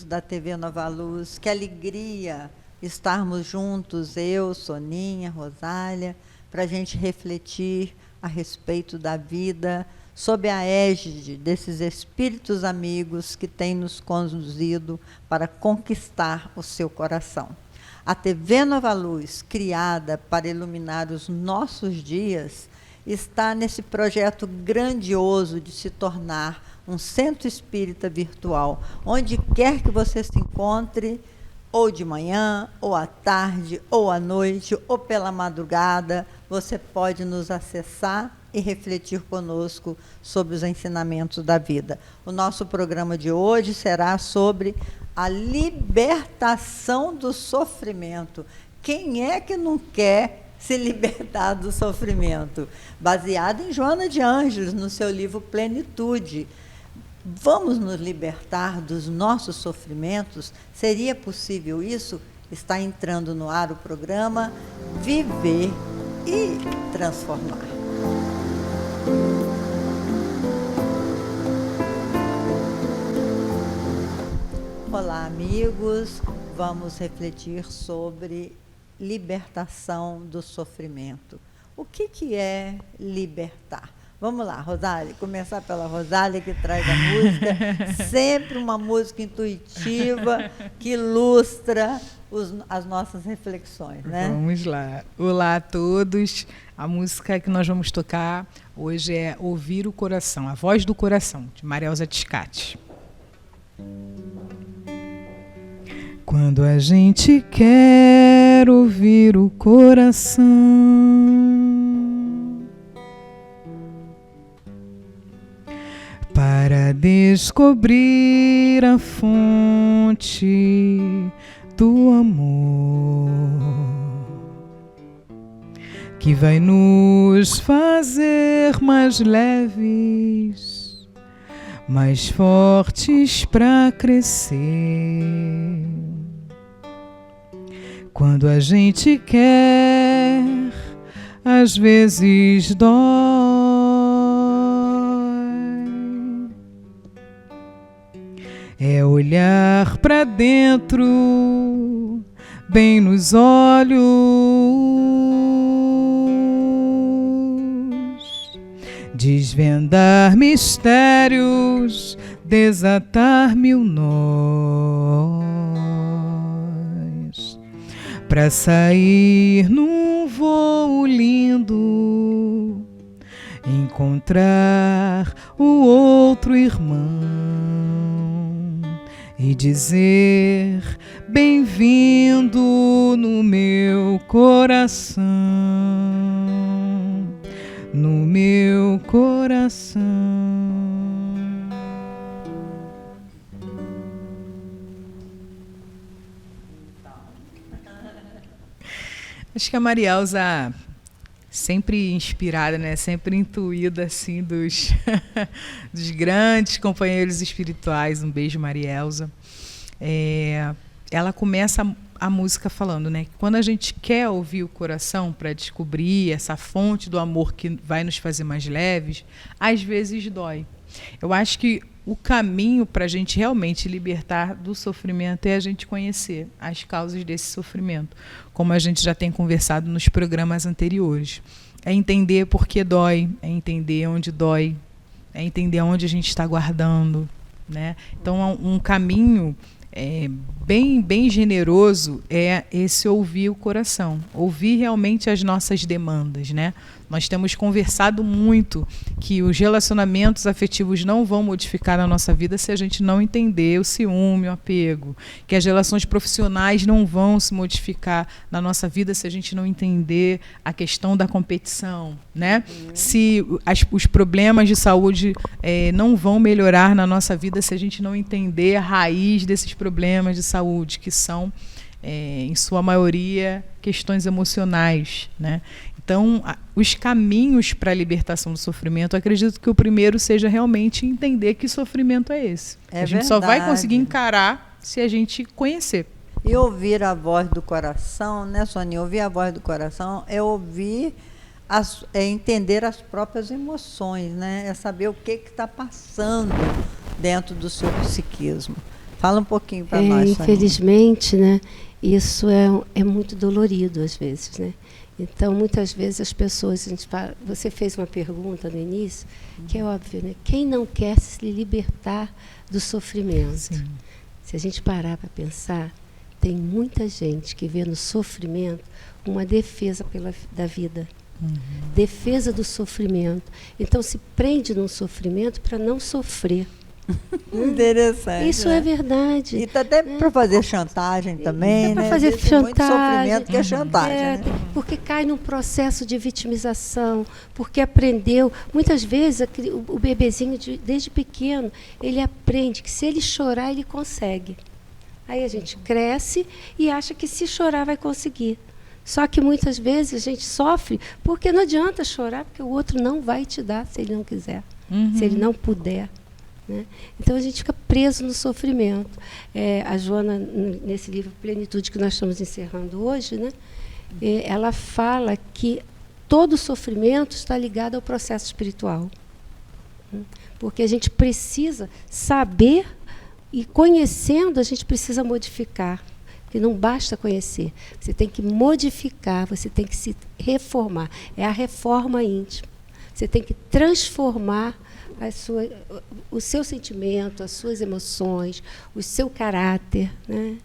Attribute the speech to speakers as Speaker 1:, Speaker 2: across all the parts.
Speaker 1: da TV Nova Luz. Que alegria estarmos juntos, eu, Soninha, Rosália, para a gente refletir a respeito da vida, sob a égide desses espíritos amigos que têm nos conduzido para conquistar o seu coração. A TV Nova Luz, criada para iluminar os nossos dias, está nesse projeto grandioso de se tornar um centro espírita virtual, onde quer que você se encontre, ou de manhã, ou à tarde, ou à noite, ou pela madrugada, você pode nos acessar e refletir conosco sobre os ensinamentos da vida. O nosso programa de hoje será sobre a libertação do sofrimento. Quem é que não quer se libertar do sofrimento? Baseado em Joana de Ângeles, no seu livro Plenitude. Vamos nos libertar dos nossos sofrimentos? Seria possível isso? Está entrando no ar o programa Viver e Transformar. Olá, amigos. Vamos refletir sobre libertação do sofrimento. O que é libertar? Vamos lá, Rosália, começar pela Rosália, que traz a música, sempre uma música intuitiva, que ilustra as nossas reflexões, né?
Speaker 2: Vamos lá. Olá a todos. A música que nós vamos tocar hoje é Ouvir o Coração, a Voz do Coração, de Maria Elza Tiscati. Quando a gente quer ouvir o coração para descobrir a fonte do amor que vai nos fazer mais leves, mais fortes para crescer. Quando a gente quer, às vezes dói. É olhar para dentro, bem nos olhos, desvendar mistérios, desatar mil nós, para sair num voo lindo, encontrar o outro irmão e dizer: bem-vindo no meu coração, no meu coração. Acho que a Maria Elza, sempre inspirada, né? Sempre intuída assim dos, dos grandes companheiros espirituais. Um beijo, Maria Elza. Ela começa a música falando, né? Quando a gente quer ouvir o coração para descobrir essa fonte do amor que vai nos fazer mais leves, às vezes dói. Eu acho que o caminho para a gente realmente libertar do sofrimento é a gente conhecer as causas desse sofrimento, como a gente já tem conversado nos programas anteriores. É entender por que dói, é entender onde dói, é entender onde a gente está guardando, né? Então, um caminho bem generoso é esse ouvir o coração, ouvir realmente as nossas demandas, né? Nós temos conversado muito que os relacionamentos afetivos não vão modificar na nossa vida se a gente não entender o ciúme, o apego, que as relações profissionais não vão se modificar na nossa vida se a gente não entender a questão da competição, né? Se os problemas de saúde não vão melhorar na nossa vida se a gente não entender a raiz desses problemas de saúde, que são, em sua maioria, questões emocionais, né? Então, os caminhos para a libertação do sofrimento, eu acredito que o primeiro seja realmente entender que sofrimento é esse. A gente só vai conseguir encarar se a gente conhecer.
Speaker 1: E ouvir a voz do coração, né, Soninha? Ouvir a voz do coração é ouvir, entender as próprias emoções, né? É saber o que está passando dentro do seu psiquismo. Fala um pouquinho para nós, Soninha.
Speaker 3: Infelizmente, né, isso é muito dolorido às vezes, né? Então, muitas vezes as pessoas, a gente fala, você fez uma pergunta no início, que é óbvio, né? Quem não quer se libertar do sofrimento?
Speaker 2: Sim.
Speaker 3: Se a gente parar para pensar, tem muita gente que vê no sofrimento uma defesa da vida. Defesa do sofrimento. Então, se prende num sofrimento para não sofrer.
Speaker 1: Interessante.
Speaker 3: Isso é verdade.
Speaker 1: E tá até para fazer chantagem também,
Speaker 3: para
Speaker 1: né?
Speaker 3: fazer
Speaker 1: Existe
Speaker 3: chantagem.
Speaker 1: muito sofrimento que é chantagem, né?
Speaker 3: Porque cai num processo de vitimização, porque aprendeu. Muitas vezes o bebezinho, desde pequeno, ele aprende que se ele chorar, ele consegue. Aí a gente cresce e acha que se chorar vai conseguir. Só que muitas vezes a gente sofre porque não adianta chorar, porque o outro não vai te dar se ele não quiser, se ele não puder. Né? Então a gente fica preso no sofrimento. A Joana, nesse livro Plenitude que nós estamos encerrando hoje, né, ela fala que todo sofrimento está ligado ao processo espiritual. Porque a gente precisa saber e conhecendo a gente precisa modificar. Porque não basta conhecer, você tem que modificar, você tem que se reformar. É a reforma íntima. Você tem que transformar o seu sentimento, as suas emoções, o seu caráter. Né?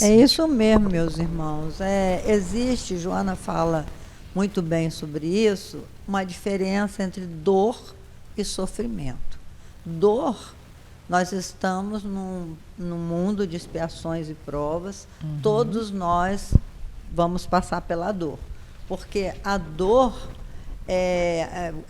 Speaker 1: É isso mesmo, meus irmãos. Existe, Joana fala muito bem sobre isso, uma diferença entre dor e sofrimento. Dor, nós estamos num mundo de expiações e provas, todos nós vamos passar pela dor. Porque a dor,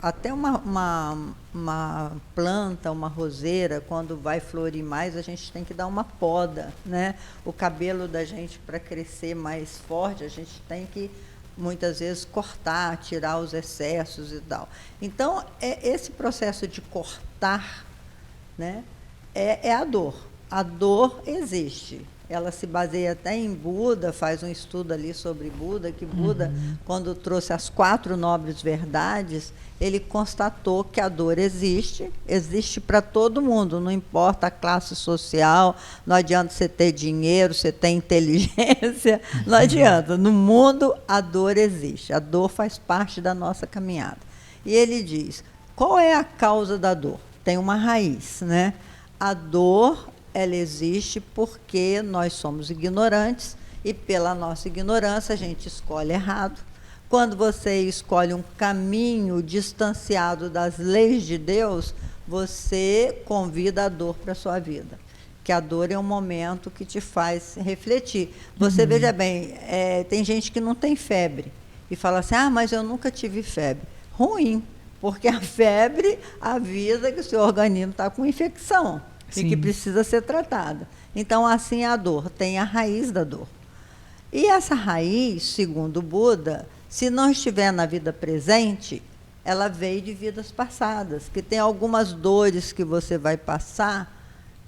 Speaker 1: até uma planta, uma roseira, quando vai florir mais, a gente tem que dar uma poda, né? O cabelo da gente, para crescer mais forte, a gente tem que, muitas vezes, cortar, tirar os excessos e tal. Então, esse processo de cortar, né, é a dor. A dor existe. Ela se baseia até em Buda, faz um estudo ali sobre Buda, que Buda, quando trouxe as 4 nobres verdades, ele constatou que a dor existe para todo mundo, não importa a classe social, não adianta você ter dinheiro, você ter inteligência, não adianta. No mundo, a dor existe, a dor faz parte da nossa caminhada. E ele diz, qual é a causa da dor? Tem uma raiz, né? A dor, ela existe porque nós somos ignorantes e pela nossa ignorância a gente escolhe errado. Quando você escolhe um caminho distanciado das leis de Deus, você convida a dor para a sua vida. Que a dor é um momento que te faz refletir. Você veja bem, tem gente que não tem febre e fala assim, mas eu nunca tive febre. Ruim, porque a febre avisa que o seu organismo está com infecção. Sim. E que precisa ser tratada. Então, assim é a dor, tem a raiz da dor. E essa raiz, segundo o Buda, se não estiver na vida presente, ela veio de vidas passadas, que tem algumas dores que você vai passar,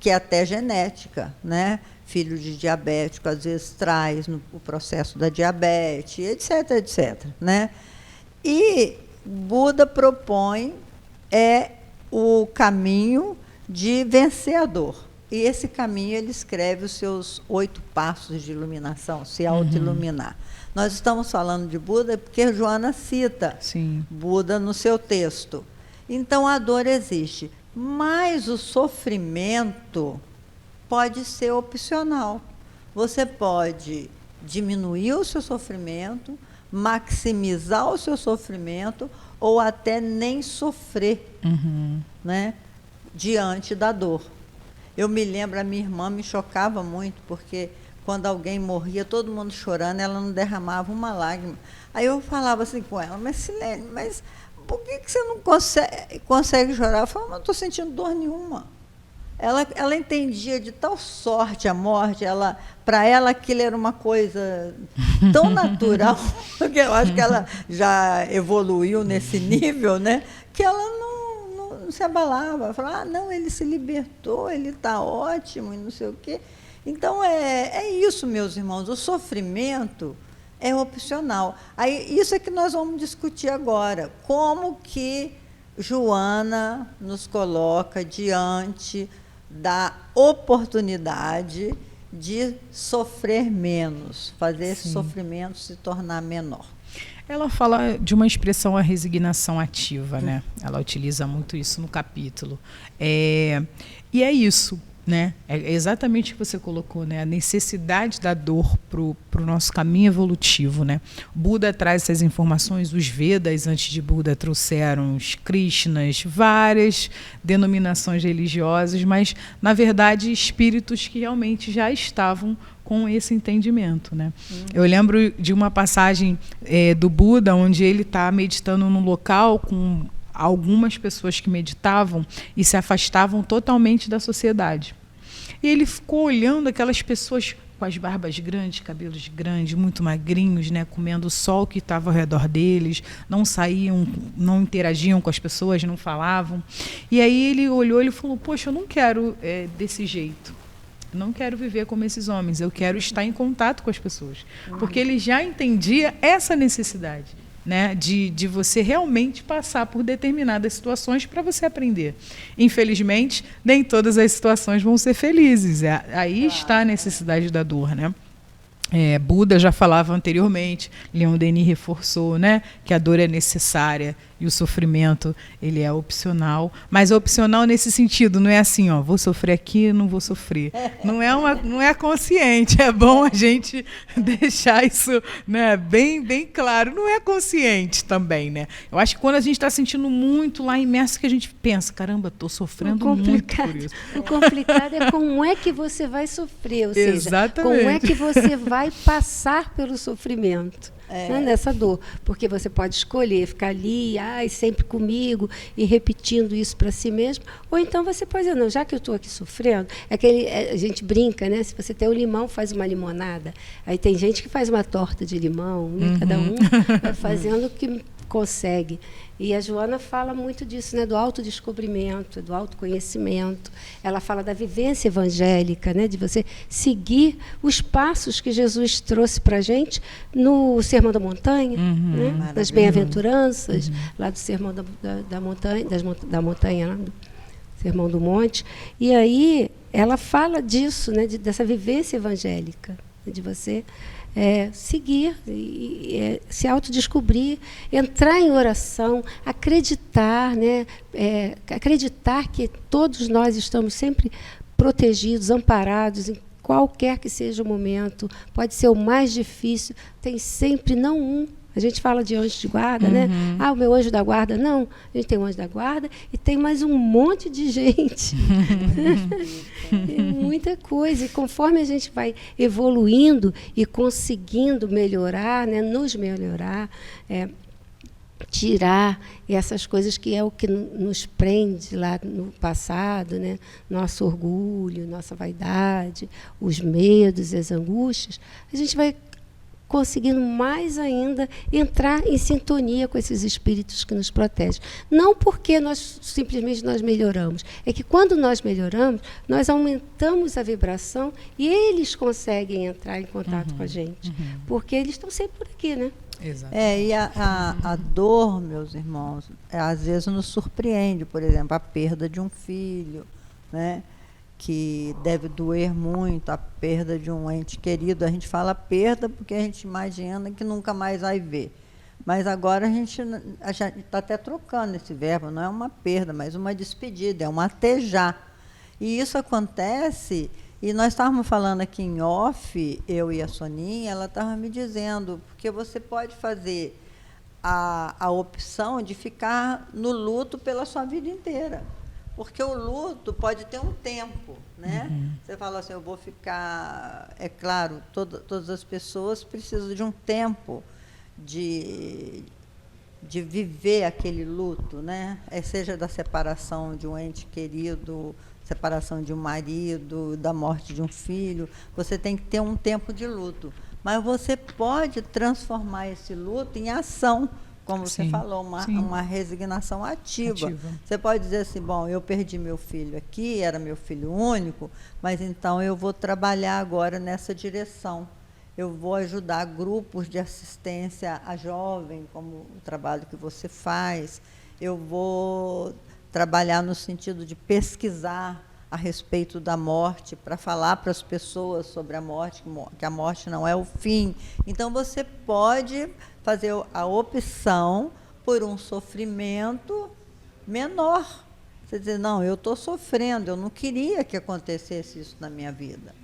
Speaker 1: que é até genética, né? Filho de diabético, às vezes, traz o processo da diabetes, etc., etc., né? E Buda propõe o caminho de vencer a dor. E esse caminho ele escreve os seus 8 passos de iluminação, se auto-iluminar. Nós estamos falando de Buda porque Joana cita Buda no seu texto. Então a dor existe, mas o sofrimento pode ser opcional. Você pode diminuir o seu sofrimento, maximizar o seu sofrimento ou até nem sofrer, né? Diante da dor. Eu me lembro, a minha irmã me chocava muito, porque quando alguém morria, todo mundo chorando, ela não derramava uma lágrima. Aí eu falava assim com ela, mas Silene, mas por que você não consegue chorar? Eu falava, não estou sentindo dor nenhuma. Ela entendia de tal sorte a morte, para ela aquilo era uma coisa tão natural, porque eu acho que ela já evoluiu nesse nível, né, que ela não se abalava, falava, não, ele se libertou, ele está ótimo e não sei o quê. Então, é isso, meus irmãos, o sofrimento é opcional. Aí, isso é que nós vamos discutir agora, como que Joana nos coloca diante dá oportunidade de sofrer menos, fazer esse sofrimento se tornar menor.
Speaker 2: Ela fala de uma expressão, a resignação ativa, né? Ela utiliza muito isso no capítulo. E é isso, né? É exatamente o que você colocou, né? A necessidade da dor para o nosso caminho evolutivo, né? Buda traz essas informações, os Vedas antes de Buda trouxeram os Krishnas, várias denominações religiosas, mas, na verdade, espíritos que realmente já estavam com esse entendimento, né? Eu lembro de uma passagem do Buda, onde ele está meditando num local com algumas pessoas que meditavam e se afastavam totalmente da sociedade. E ele ficou olhando aquelas pessoas com as barbas grandes, cabelos grandes, muito magrinhos, né, comendo o sol que estava ao redor deles, não saíam, não interagiam com as pessoas, não falavam. E aí ele olhou e falou, poxa, eu não quero desse jeito. Não quero viver como esses homens, eu quero estar em contato com as pessoas. Porque ele já entendia essa necessidade, né, de você realmente passar por determinadas situações para você aprender. Infelizmente, nem todas as situações vão ser felizes. Aí está a necessidade da dor, né? Buda já falava anteriormente, Leon Denis reforçou, né, que a dor é necessária e o sofrimento ele é opcional, mas é opcional nesse sentido, não é assim, ó, vou sofrer aqui, não vou sofrer. Não é consciente, é bom a gente deixar isso, né, bem, bem claro, não é consciente também, né? Eu acho que quando a gente está sentindo muito lá imerso, que a gente pensa, caramba, estou sofrendo muito por isso.
Speaker 3: O complicado é como é que você vai sofrer, ou seja,
Speaker 2: exatamente,
Speaker 3: como é que você vai passar pelo sofrimento. Né, nessa dor, porque você pode escolher ficar ali, sempre comigo, e repetindo isso para si mesmo, ou então você pode dizer, não, já que eu estou aqui sofrendo, a gente brinca, né? Se você tem um limão, faz uma limonada, aí tem gente que faz uma torta de limão, né? Cada um vai fazendo o que consegue. E a Joana fala muito disso, né, do autodescobrimento, do autoconhecimento. Ela fala da vivência evangélica, né, de você seguir os passos que Jesus trouxe para a gente no Sermão da Montanha, né, das bem-aventuranças, lá do Sermão da Montanha, da montanha, lá do Sermão do Monte. E aí ela fala disso, né, dessa vivência evangélica, de você seguir, se autodescobrir, entrar em oração, acreditar, né? Acreditar que todos nós estamos sempre protegidos, amparados, em qualquer que seja o momento. Pode ser o mais difícil, tem sempre não um. A gente fala de anjo de guarda, né? O meu anjo da guarda. Não, a gente tem um anjo da guarda e tem mais um monte de gente. Muita coisa. E conforme a gente vai evoluindo e conseguindo melhorar, né? Nos melhorar, tirar essas coisas que é o que nos prende lá no passado, né? Nosso orgulho, nossa vaidade, os medos, as angústias, a gente vai conseguindo mais ainda entrar em sintonia com esses espíritos que nos protegem. Não porque simplesmente nós melhoramos, é que quando nós melhoramos, nós aumentamos a vibração e eles conseguem entrar em contato com a gente, porque eles estão sempre por aqui, né?
Speaker 1: E a dor, meus irmãos, às vezes nos surpreende, por exemplo, a perda de um filho, né? Que deve doer muito, a perda de um ente querido. A gente fala perda porque a gente imagina que nunca mais vai ver. Mas agora a gente está até trocando esse verbo, não é uma perda, mas uma despedida, é um atejar. E isso acontece, e nós estávamos falando aqui em off, eu e a Soninha, ela estava me dizendo, porque você pode fazer a opção de ficar no luto pela sua vida inteira. Porque o luto pode ter um tempo, né? Você fala assim, eu vou ficar... É claro, todas as pessoas precisam de um tempo de viver aquele luto, né? Seja da separação de um ente querido, separação de um marido, da morte de um filho. Você tem que ter um tempo de luto. Mas você pode transformar esse luto em ação, como você falou, uma resignação ativa. Você pode dizer assim, bom, eu perdi meu filho aqui, era meu filho único, mas então eu vou trabalhar agora nessa direção. Eu vou ajudar grupos de assistência a jovem, como o trabalho que você faz. Eu vou trabalhar no sentido de pesquisar a respeito da morte, para falar para as pessoas sobre a morte, que a morte não é o fim. Então, você pode fazer a opção por um sofrimento menor. Você dizer, não, eu estou sofrendo, eu não queria que acontecesse isso na minha vida.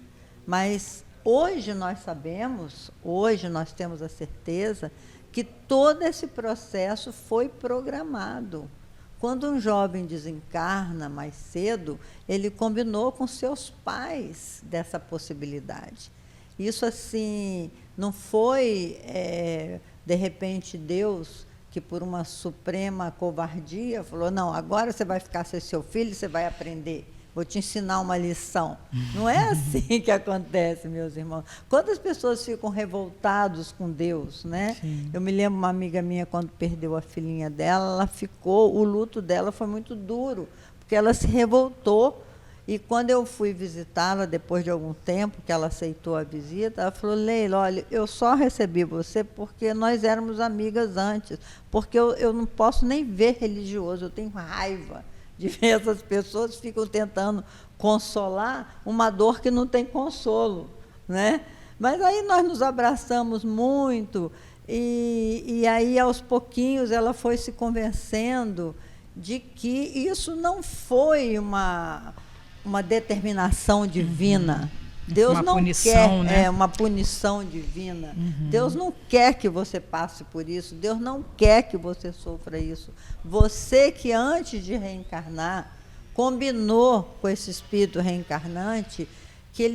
Speaker 1: Mas hoje nós sabemos, hoje nós temos a certeza que todo esse processo foi programado. Quando um jovem desencarna mais cedo, ele combinou com seus pais dessa possibilidade. Isso, assim, não foi, de repente, Deus que, por uma suprema covardia, falou, não, agora você vai ficar sem seu filho, você vai aprender, vou te ensinar uma lição. Não é assim que acontece, meus irmãos. Quantas pessoas ficam revoltados com Deus, né?
Speaker 2: Sim.
Speaker 1: Eu me lembro, uma amiga minha, quando perdeu a filhinha dela, ela ficou, o luto dela foi muito duro, porque ela se revoltou. E quando eu fui visitá-la, depois de algum tempo que ela aceitou a visita, ela falou, Leila, olha, eu só recebi você porque nós éramos amigas antes, porque eu não posso nem ver religioso, eu tenho raiva de ver essas pessoas que ficam tentando consolar uma dor que não tem consolo, né? Mas aí nós nos abraçamos muito, e aí, aos pouquinhos, ela foi se convencendo de que isso não foi uma determinação divina. Deus
Speaker 2: uma
Speaker 1: não
Speaker 2: punição,
Speaker 1: quer,
Speaker 2: né?
Speaker 1: uma punição divina. Deus não quer que você passe por isso. Deus não quer que você sofra isso. Você que antes de reencarnar combinou com esse espírito reencarnante que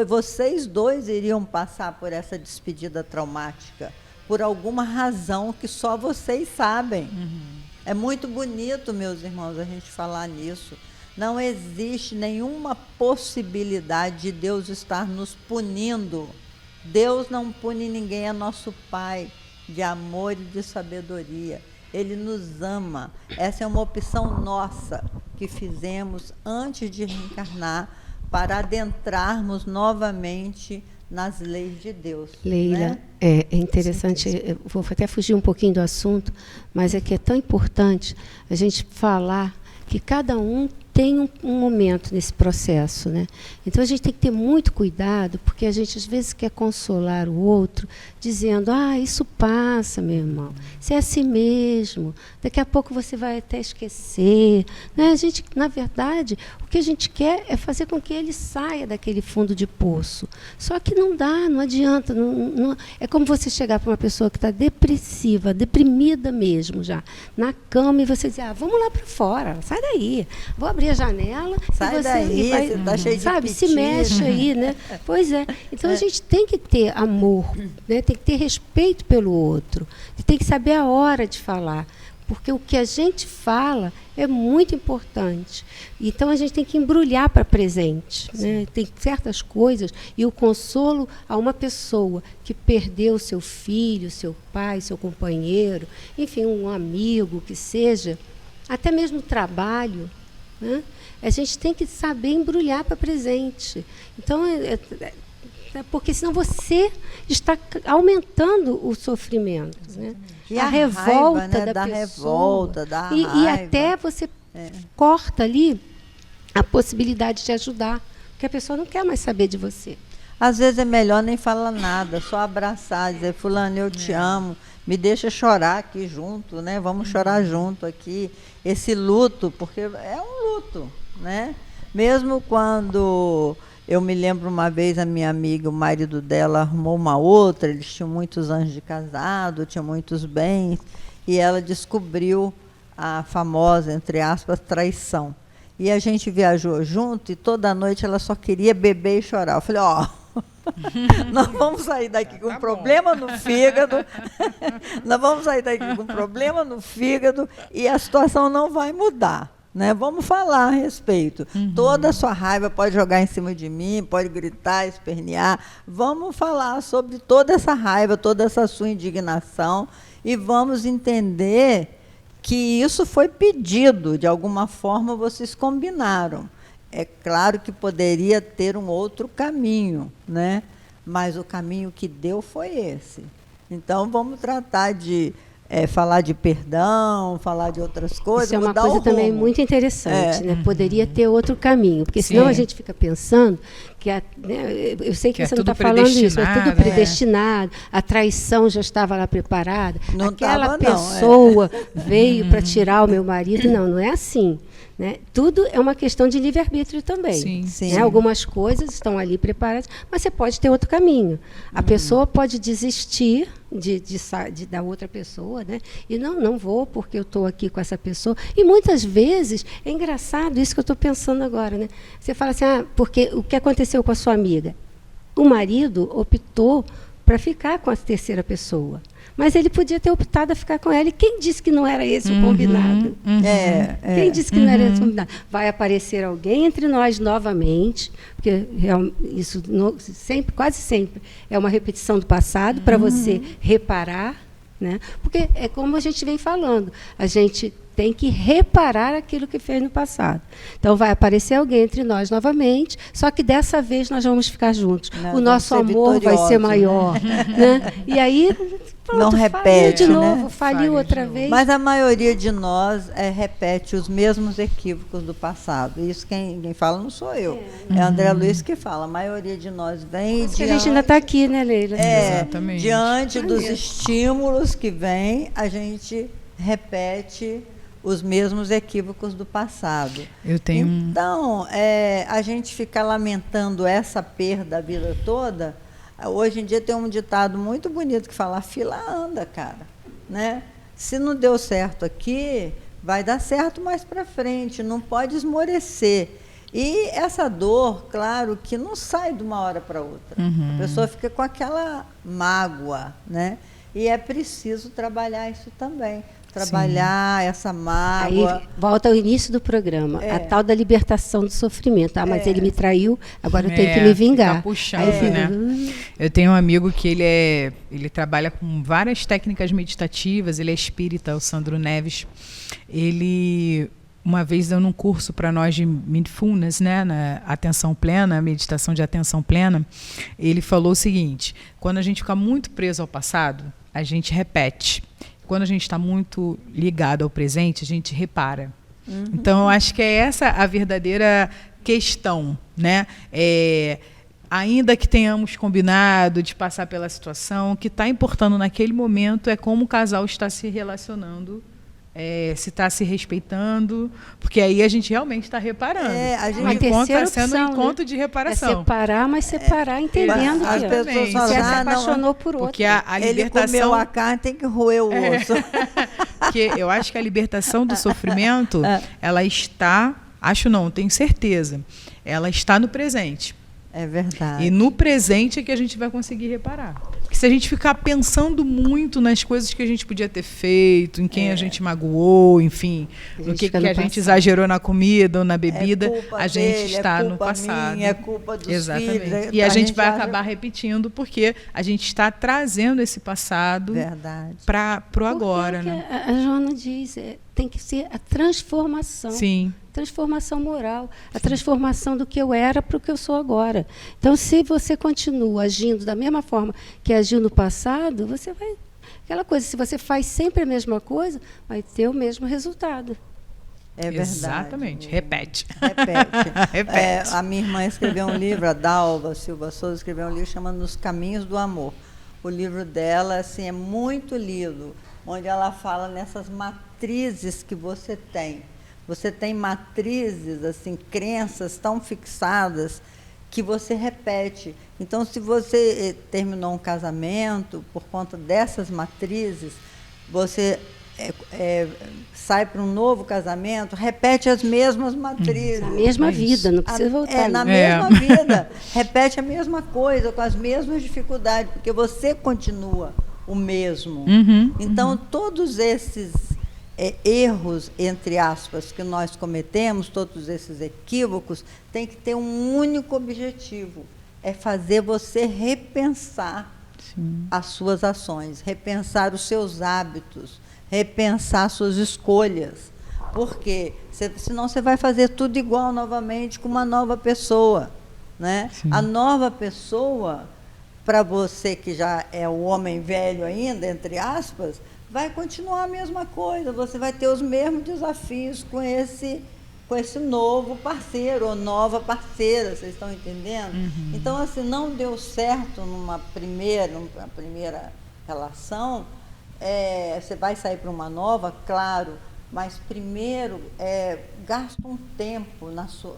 Speaker 1: vocês dois iriam passar por essa despedida traumática por alguma razão que só vocês sabem. É muito bonito, meus irmãos, a gente falar nisso. Não existe nenhuma possibilidade de Deus estar nos punindo. Deus não pune ninguém, é nosso Pai de amor e de sabedoria. Ele nos ama. Essa é uma opção nossa que fizemos antes de reencarnar para adentrarmos novamente nas leis de Deus.
Speaker 3: Leila,
Speaker 1: né?
Speaker 3: é interessante, eu vou até fugir um pouquinho do assunto, mas é que é tão importante a gente falar que cada um tem um momento nesse processo, né? Então, a gente tem que ter muito cuidado, porque a gente, às vezes, quer consolar o outro, dizendo, isso passa, meu irmão, isso é assim mesmo, daqui a pouco você vai até esquecer. Né? A gente, na verdade, o que a gente quer é fazer com que ele saia daquele fundo de poço. Só que não dá, não adianta. É como você chegar para uma pessoa que está depressiva, deprimida mesmo já, na cama, e você dizer, vamos lá para fora, sai daí, vou abrir a janela,
Speaker 1: sai daí, você está cheio de
Speaker 3: sabe,
Speaker 1: piti.
Speaker 3: se mexe aí, né? Pois é. Então, a gente tem que ter amor, né? Tem que ter respeito pelo outro, tem que saber a hora de falar, porque o que a gente fala é muito importante. Então, a gente tem que embrulhar para presente, né? Tem certas coisas, e o consolo a uma pessoa que perdeu seu filho, seu pai, seu companheiro, enfim, um amigo que seja, até mesmo trabalho, né? A gente tem que saber embrulhar para presente. Então, porque senão você está aumentando o sofrimento. Né?
Speaker 1: E
Speaker 3: a revolta
Speaker 1: raiva, né?
Speaker 3: da pessoa.
Speaker 1: Revolta, da
Speaker 3: e
Speaker 1: raiva.
Speaker 3: até você corta ali a possibilidade de ajudar, porque a pessoa não quer mais saber de você.
Speaker 1: Às vezes é melhor nem falar nada, só abraçar, dizer, fulano, eu te amo, me deixa chorar aqui junto, né? Vamos chorar junto aqui. Esse luto, porque é um luto, né? Mesmo quando, eu me lembro uma vez, a minha amiga, o marido dela arrumou uma outra, eles tinham muitos anos de casado, tinham muitos bens, e ela descobriu a famosa, entre aspas, traição. E a gente viajou junto, e toda noite ela só queria beber e chorar. Eu falei, nós vamos sair daqui com problema no fígado, nós vamos sair daqui com problema no fígado e a situação não vai mudar, né? Vamos falar a respeito. Toda a sua raiva pode jogar em cima de mim, pode gritar, espernear. Vamos falar sobre toda essa raiva, toda essa sua indignação e vamos entender que isso foi pedido, de alguma forma vocês combinaram. É claro que poderia ter um outro caminho, né? Mas o caminho que deu foi esse. Então, vamos tratar de falar de perdão, falar de outras coisas.
Speaker 3: Isso é uma
Speaker 1: mudar
Speaker 3: coisa
Speaker 1: o
Speaker 3: também
Speaker 1: rumo.
Speaker 3: muito interessante, né? Poderia ter outro caminho, porque senão
Speaker 2: Sim.
Speaker 3: a gente fica pensando que eu sei que
Speaker 2: Que é
Speaker 3: você não está
Speaker 2: tudo
Speaker 3: falando isso, mas tudo
Speaker 2: predestinado,
Speaker 3: predestinado, a traição já estava lá preparada,
Speaker 1: Não
Speaker 3: aquela
Speaker 1: tava, não,
Speaker 3: pessoa veio para tirar o meu marido. Não, não é assim. Né? Tudo é uma questão de livre-arbítrio também.
Speaker 2: Sim.
Speaker 1: Sim.
Speaker 3: Né? Algumas coisas estão ali preparadas, mas você pode ter outro caminho. A pessoa pode desistir da outra pessoa, né? E não vou porque eu estou aqui com essa pessoa. E muitas vezes, é engraçado isso que eu estou pensando agora, né? Você fala assim, porque o que aconteceu com a sua amiga? O marido optou para ficar com a terceira pessoa. Mas ele podia ter optado a ficar com ela. E quem disse que não era esse o combinado? Quem disse que não era esse o combinado? Vai aparecer alguém entre nós novamente, porque isso quase sempre é uma repetição do passado para você reparar, né? Porque é como a gente vem falando, a gente tem que reparar aquilo que fez no passado. Então, vai aparecer alguém entre nós novamente, só que dessa vez nós vamos ficar juntos. O nosso amor vai ser maior. Né? E aí, pronto,
Speaker 1: não repete,
Speaker 3: faliu de novo,
Speaker 1: né?
Speaker 3: faliu outra vez.
Speaker 1: Mas a maioria de nós repete os mesmos equívocos do passado. Isso quem fala não sou eu. É André Luiz que fala. A maioria de nós vem
Speaker 3: Mas que a gente ainda está aqui, né, Leila?
Speaker 2: Exatamente.
Speaker 1: Diante dos estímulos que vêm, a gente repete os mesmos equívocos do passado. Então, a gente fica lamentando essa perda a vida toda. Hoje em dia tem um ditado muito bonito que fala: a fila anda, cara. Né? Se não deu certo aqui, vai dar certo mais para frente, não pode esmorecer. E essa dor, claro, que não sai de uma hora para outra. A pessoa fica com aquela mágoa, né? E é preciso trabalhar isso também. Trabalhar essa mágoa.
Speaker 3: Aí volta ao início do programa, a tal da libertação do sofrimento. Mas ele me traiu, agora eu tenho que me vingar.
Speaker 2: Puxando, né? Eu tenho um amigo que ele trabalha com várias técnicas meditativas, ele é espírita, o Sandro Neves. Ele, uma vez, deu um curso para nós de mindfulness, né, na atenção plena, meditação de atenção plena. Ele falou o seguinte: quando a gente fica muito preso ao passado, a gente repete. Quando a gente está muito ligado ao presente, a gente repara. Então, eu acho que é essa a verdadeira questão, né? Ainda que tenhamos combinado de passar pela situação, o que está importando naquele momento é como o casal está se relacionando, se está se respeitando, porque aí a gente realmente está reparando.
Speaker 3: Uma terceira
Speaker 2: está sendo um encontro de reparação.
Speaker 3: É separar, mas separar entendendo
Speaker 1: as
Speaker 3: que
Speaker 1: pessoas falam,
Speaker 3: você se apaixonou por outro.
Speaker 2: Porque a libertação...
Speaker 1: Ele comeu a carne, tem que roer o osso.
Speaker 2: Porque eu acho que a libertação do sofrimento, ela está, acho não, tenho certeza, ela está no presente.
Speaker 1: É verdade.
Speaker 2: E no presente é que a gente vai conseguir reparar. Porque se a gente ficar pensando muito nas coisas que a gente podia ter feito, em quem a gente magoou, enfim, no que a gente exagerou na comida ou na bebida, a gente está no passado.
Speaker 1: É culpa dos
Speaker 2: Exatamente.
Speaker 1: filhos.
Speaker 2: E a gente vai acabar repetindo porque a gente está trazendo esse passado para o agora. Né?
Speaker 3: A Joana diz, tem que ser a transformação.
Speaker 2: Sim.
Speaker 3: Transformação moral, a transformação do que eu era para o que eu sou agora. Então, se você continua agindo da mesma forma que agiu no passado, você vai... Aquela coisa, se você faz sempre a mesma coisa, vai ter o mesmo resultado.
Speaker 1: É verdade.
Speaker 2: Exatamente. Repete.
Speaker 1: Repete. A minha irmã escreveu um livro, a Dalva Silva Souza escreveu um livro chamado Nos Caminhos do Amor. O livro dela assim, é muito lido, onde ela fala nessas matrizes que você tem. Você tem matrizes, assim, crenças tão fixadas que você repete. Então, se você terminou um casamento por conta dessas matrizes, você sai para um novo casamento, repete as mesmas matrizes.
Speaker 3: Na mesma vida, não precisa voltar.
Speaker 1: Na mesma vida. Repete a mesma coisa, com as mesmas dificuldades, porque você continua o mesmo. Então, todos esses... erros, entre aspas, que nós cometemos, todos esses equívocos, tem que ter um único objetivo, é fazer você repensar as suas ações, repensar os seus hábitos, repensar suas escolhas, porque senão você vai fazer tudo igual novamente com uma nova pessoa, né? A nova pessoa, para você que já é o homem velho ainda, entre aspas, vai continuar a mesma coisa, você vai ter os mesmos desafios com esse novo parceiro ou nova parceira, vocês estão entendendo? Então, assim, não deu certo numa primeira relação, você vai sair para uma nova, claro, mas primeiro gasta um tempo,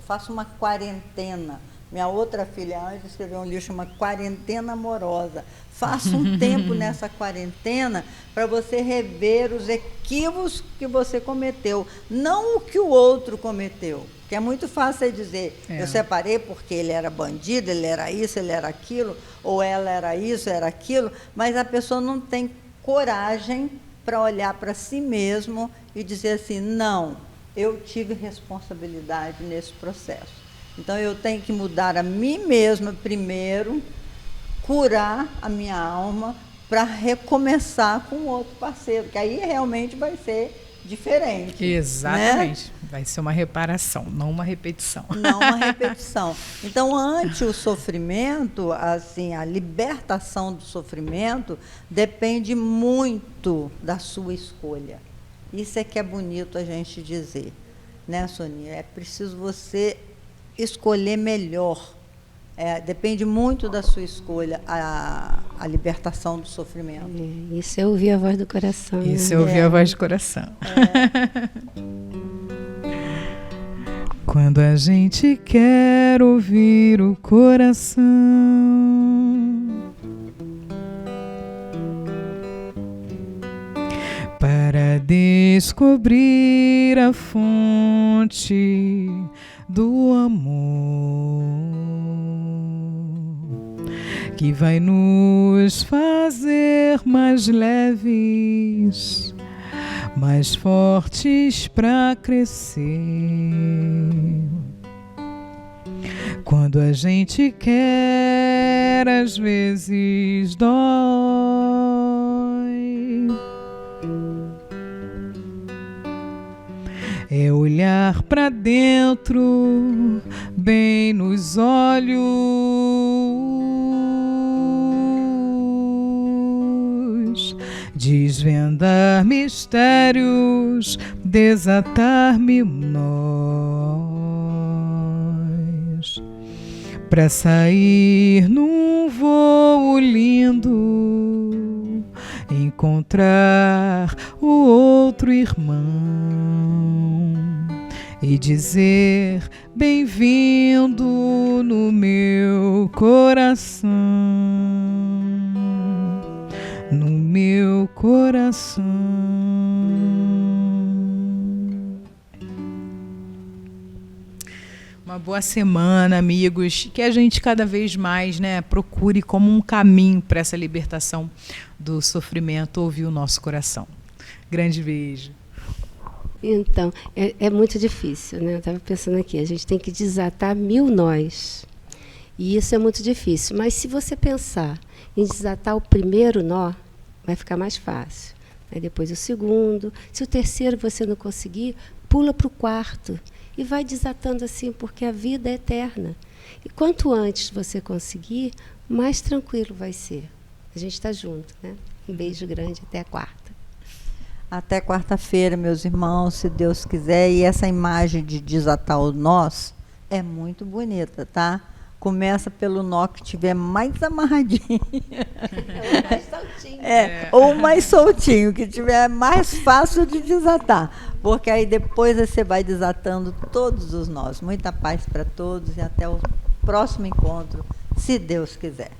Speaker 1: faça uma quarentena. Minha outra filha, Ângela, escreveu um livro chamado Quarentena Amorosa. Faça um tempo nessa quarentena para você rever os equívocos que você cometeu, não o que o outro cometeu. Que é muito fácil dizer, eu separei porque ele era bandido, ele era isso, ele era aquilo, ou ela era isso, era aquilo, mas a pessoa não tem coragem para olhar para si mesmo e dizer assim, não, eu tive responsabilidade nesse processo. Então, eu tenho que mudar a mim mesma primeiro, curar a minha alma para recomeçar com outro parceiro, que aí realmente vai ser diferente.
Speaker 2: Exatamente.
Speaker 1: Né?
Speaker 2: Vai ser uma reparação, não uma repetição.
Speaker 1: Não uma repetição. Então, ante o sofrimento, assim, a libertação do sofrimento depende muito da sua escolha. Isso é que é bonito a gente dizer, né, Soninha? É preciso você escolher melhor. Depende muito da sua escolha a libertação do sofrimento.
Speaker 3: Isso é ouvir a voz do coração.
Speaker 2: Isso é ouvir a voz do coração. Quando a gente quer ouvir o coração, para descobrir a fonte do amor que vai nos fazer mais leves, mais fortes para crescer. Quando a gente quer, às vezes dói. É olhar para dentro, bem nos olhos, desvendar mistérios, desatar mil nós, para sair num voo lindo, encontrar o outro irmão e dizer bem-vindo no meu coração, no meu coração. Uma boa semana, amigos, que a gente cada vez mais, né, procure como um caminho para essa libertação do sofrimento, ouvir o nosso coração. Grande beijo.
Speaker 3: Então, é muito difícil, né? Eu estava pensando aqui, a gente tem que desatar 1000 nós. E isso é muito difícil. Mas se você pensar em desatar o primeiro nó, vai ficar mais fácil. Aí depois o segundo. Se o terceiro você não conseguir, pula para o quarto. E vai desatando assim, porque a vida é eterna. E quanto antes você conseguir, mais tranquilo vai ser. A gente está junto, né? Um beijo grande, até a quarta.
Speaker 1: Até quarta-feira, meus irmãos, se Deus quiser. E essa imagem de desatar o nós é muito bonita, tá? Começa pelo nó que estiver mais amarradinho.
Speaker 3: Ou mais soltinho.
Speaker 1: Ou mais soltinho, que tiver mais fácil de desatar. Porque aí depois você vai desatando todos os nós. Muita paz para todos e até o próximo encontro, se Deus quiser.